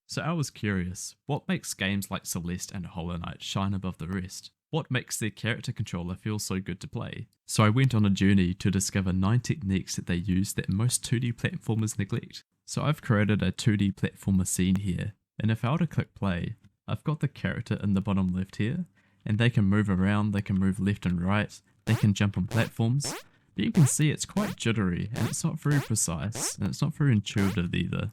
So I was curious, what makes games like Celeste and Hollow Knight shine above the rest? What makes their character controller feel so good to play? So I went on a journey to discover 9 techniques that they use that most 2D platformers neglect. So I've created a 2D platformer scene here, and if I were to click play, I've got the character in the bottom left here, and they can move around, they can move left and right, they can jump on platforms, but you can see it's quite jittery and it's not very precise, and it's not very intuitive either.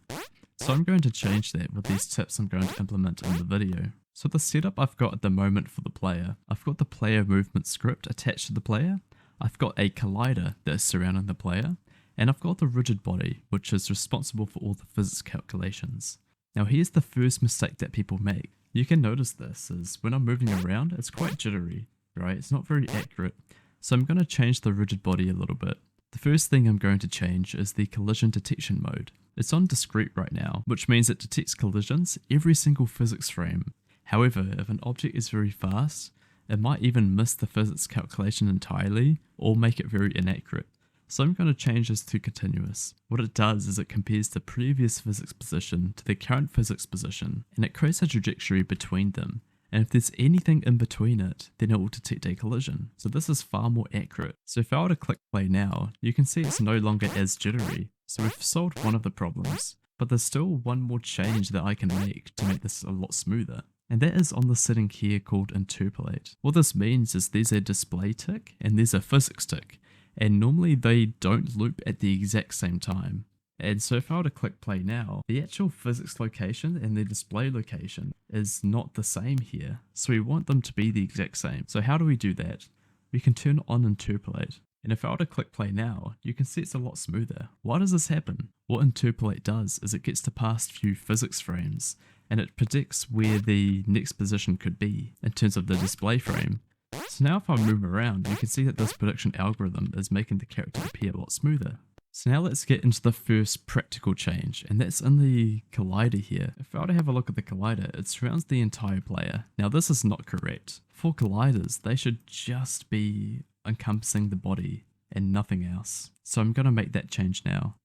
So I'm going to change that with these tips I'm going to implement in the video. So the setup I've got at the moment for the player, I've got the player movement script attached to the player, I've got a collider that is surrounding the player, and I've got the rigid body, which is responsible for all the physics calculations. Now here's the first mistake that people make. You can notice this is when I'm moving around, it's quite jittery, right? It's not very accurate. So I'm going to change the rigid body a little bit. The first thing I'm going to change is the collision detection mode. It's on discrete right now, which means it detects collisions every single physics frame. However, if an object is very fast, it might even miss the physics calculation entirely or make it very inaccurate. So I'm going to change this to continuous. What it does is it compares the previous physics position to the current physics position, and it creates a trajectory between them. And if there's anything in between it, then it will detect a collision. So this is far more accurate. So if I were to click play now, you can see it's no longer as jittery. So we've solved one of the problems, but there's still one more change that I can make to make this a lot smoother. And that is on the setting here called Interpolate. What this means is there's a display tick and there's a physics tick. And normally they don't loop at the exact same time. And so if I were to click play now, the actual physics location and the display location is not the same here. So we want them to be the exact same. So how do we do that? We can turn on Interpolate. And if I were to click play now, you can see it's a lot smoother. Why does this happen? What Interpolate does is it gets the past few physics frames and it predicts where the next position could be in terms of the display frame. So now if I move around, you can see that this prediction algorithm is making the character appear a lot smoother. So now let's get into the first practical change, and that's in the collider here. If I were to have a look at the collider, it surrounds the entire player. Now this is not correct. For colliders, they should just be encompassing the body and nothing else. So I'm going to make that change now.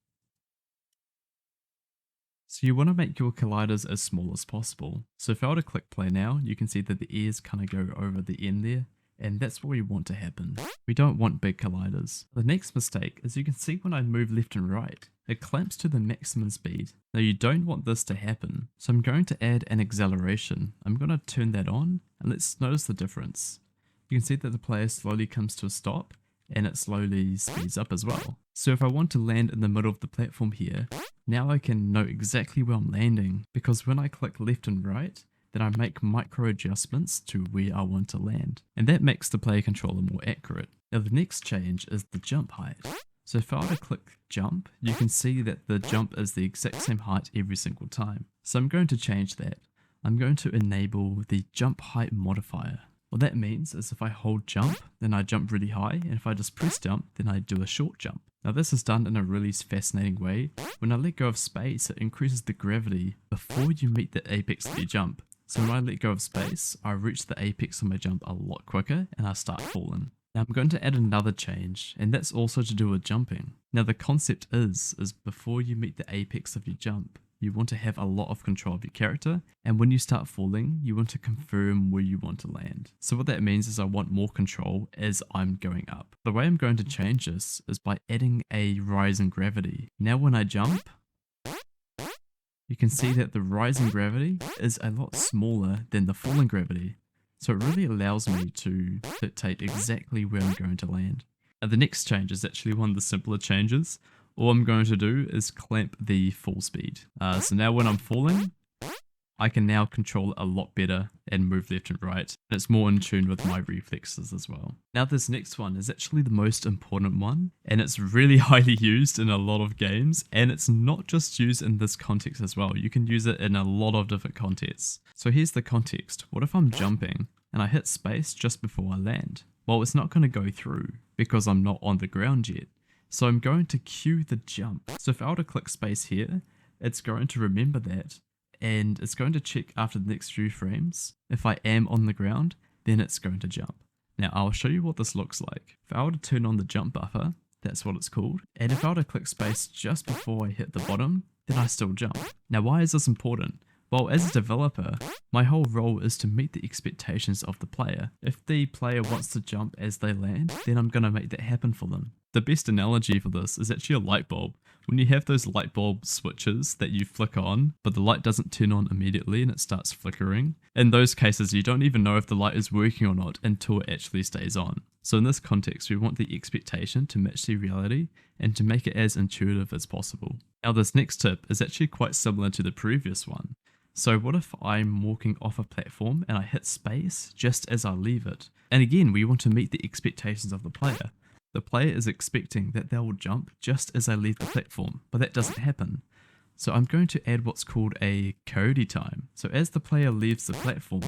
So you want to make your colliders as small as possible. So if I were to click play now, you can see that the ears kind of go over the end there. And that's what we want to happen. We don't want big colliders. The next mistake is you can see when I move left and right, it clamps to the maximum speed. Now you don't want this to happen, so I'm going to add an acceleration. I'm going to turn that on, and let's notice the difference. You can see that the player slowly comes to a stop, and it slowly speeds up as well. So if I want to land in the middle of the platform here, now I can know exactly where I'm landing, because when I click left and right, then I make micro adjustments to where I want to land. And that makes the player controller more accurate. Now the next change is the jump height. So if I were to click jump, you can see that the jump is the exact same height every single time. So I'm going to change that. I'm going to enable the jump height modifier. What that means is if I hold jump, then I jump really high, and if I just press jump, then I do a short jump. Now this is done in a really fascinating way. When I let go of space, it increases the gravity before you meet the apex of your jump. So when I let go of space, I reach the apex of my jump a lot quicker and I start falling. Now I'm going to add another change, and that's also to do with jumping. Now the concept is before you meet the apex of your jump, you want to have a lot of control of your character, and when you start falling, you want to confirm where you want to land. So what that means is I want more control as I'm going up. The way I'm going to change this is by adding a rise in gravity. Now when I jump, you can see that the rising gravity is a lot smaller than the falling gravity. So it really allows me to dictate exactly where I'm going to land. Now the next change is actually one of the simpler changes. All I'm going to do is clamp the fall speed. So now when I'm falling, I can now control it a lot better and move left and right. And it's more in tune with my reflexes as well. Now this next one is actually the most important one, and it's really highly used in a lot of games, and it's not just used in this context as well. You can use it in a lot of different contexts. So here's the context. What if I'm jumping and I hit space just before I land? Well, it's not going to go through because I'm not on the ground yet. So I'm going to cue the jump. So if I were to click space here, it's going to remember that, and it's going to check after the next few frames. If I am on the ground, then it's going to jump. Now I'll show you what this looks like. If I were to turn on the jump buffer, that's what it's called. And if I were to click space just before I hit the bottom, then I still jump. Now why is this important? Well, as a developer, my whole role is to meet the expectations of the player. If the player wants to jump as they land, then I'm going to make that happen for them. The best analogy for this is actually a light bulb. When you have those light bulb switches that you flick on, but the light doesn't turn on immediately and it starts flickering, in those cases you don't even know if the light is working or not until it actually stays on. So in this context, we want the expectation to match the reality and to make it as intuitive as possible. Now this next tip is actually quite similar to the previous one. So what if I'm walking off a platform and I hit space just as I leave it? And again, we want to meet the expectations of the player. The player is expecting that they will jump just as I leave the platform, but that doesn't happen. So I'm going to add what's called a Cody time. So as the player leaves the platform,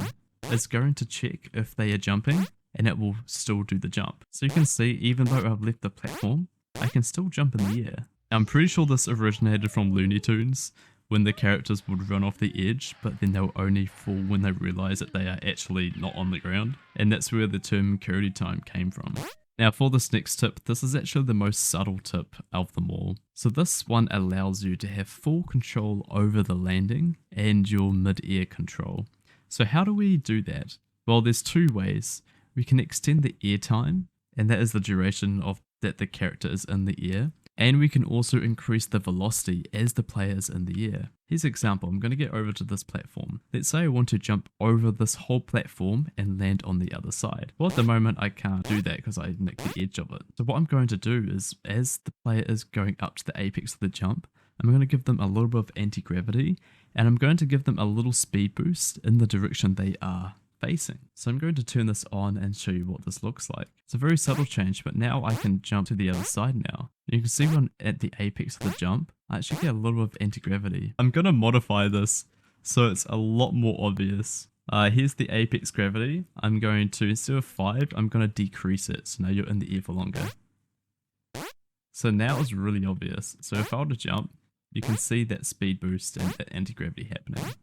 it's going to check if they are jumping and it will still do the jump. So you can see, even though I've left the platform, I can still jump in the air. I'm pretty sure this originated from Looney Tunes, when the characters would run off the edge, but then they'll only fall when they realize that they are actually not on the ground. And that's where the term Cody time came from. Now for this next tip, this is actually the most subtle tip of them all. So this one allows you to have full control over the landing and your mid-air control. So how do we do that? Well, there's two ways. We can extend the air time, and that is the duration of that the character is in the air. And we can also increase the velocity as the player is in the air. Here's an example. I'm going to get over to this platform. Let's say I want to jump over this whole platform and land on the other side. Well, at the moment I can't do that because I nicked the edge of it. So what I'm going to do is, as the player is going up to the apex of the jump, I'm going to give them a little bit of anti-gravity, and I'm going to give them a little speed boost in the direction they are facing. So I'm going to turn this on and show you what this looks like. It's a very subtle change, but now I can jump to the other side now. You can see when at the apex of the jump, I actually get a little bit of anti-gravity. I'm going to modify this so it's a lot more obvious. Here's the apex gravity. I'm going to, instead of 5, I'm going to decrease it. So now you're in the air for longer. So now it's really obvious. So if I were to jump, you can see that speed boost and that anti-gravity happening.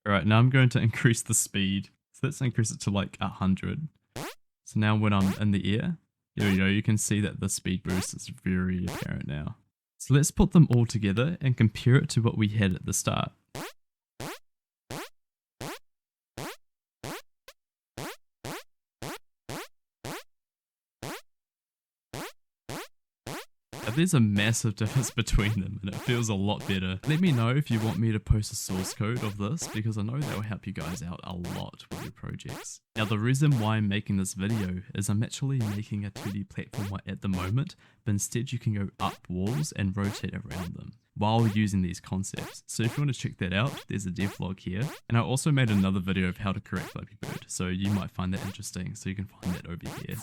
Alright, now I'm going to increase the speed. So let's increase it to like 100. So now when I'm in the air, there we go, you can see that the speed boost is very apparent now. So let's put them all together and compare it to what we had at the start. There's a massive difference between them and it feels a lot better. Let me know if you want me to post a source code of this, because I know that will help you guys out a lot with your projects. Now the reason why I'm making this video is I'm actually making a 2D platformer at the moment, but instead you can go up walls and rotate around them while using these concepts. So if you want to check that out, there's a devlog here. And I also made another video of how to correct Flappy Bird, so you might find that interesting, so you can find that over here.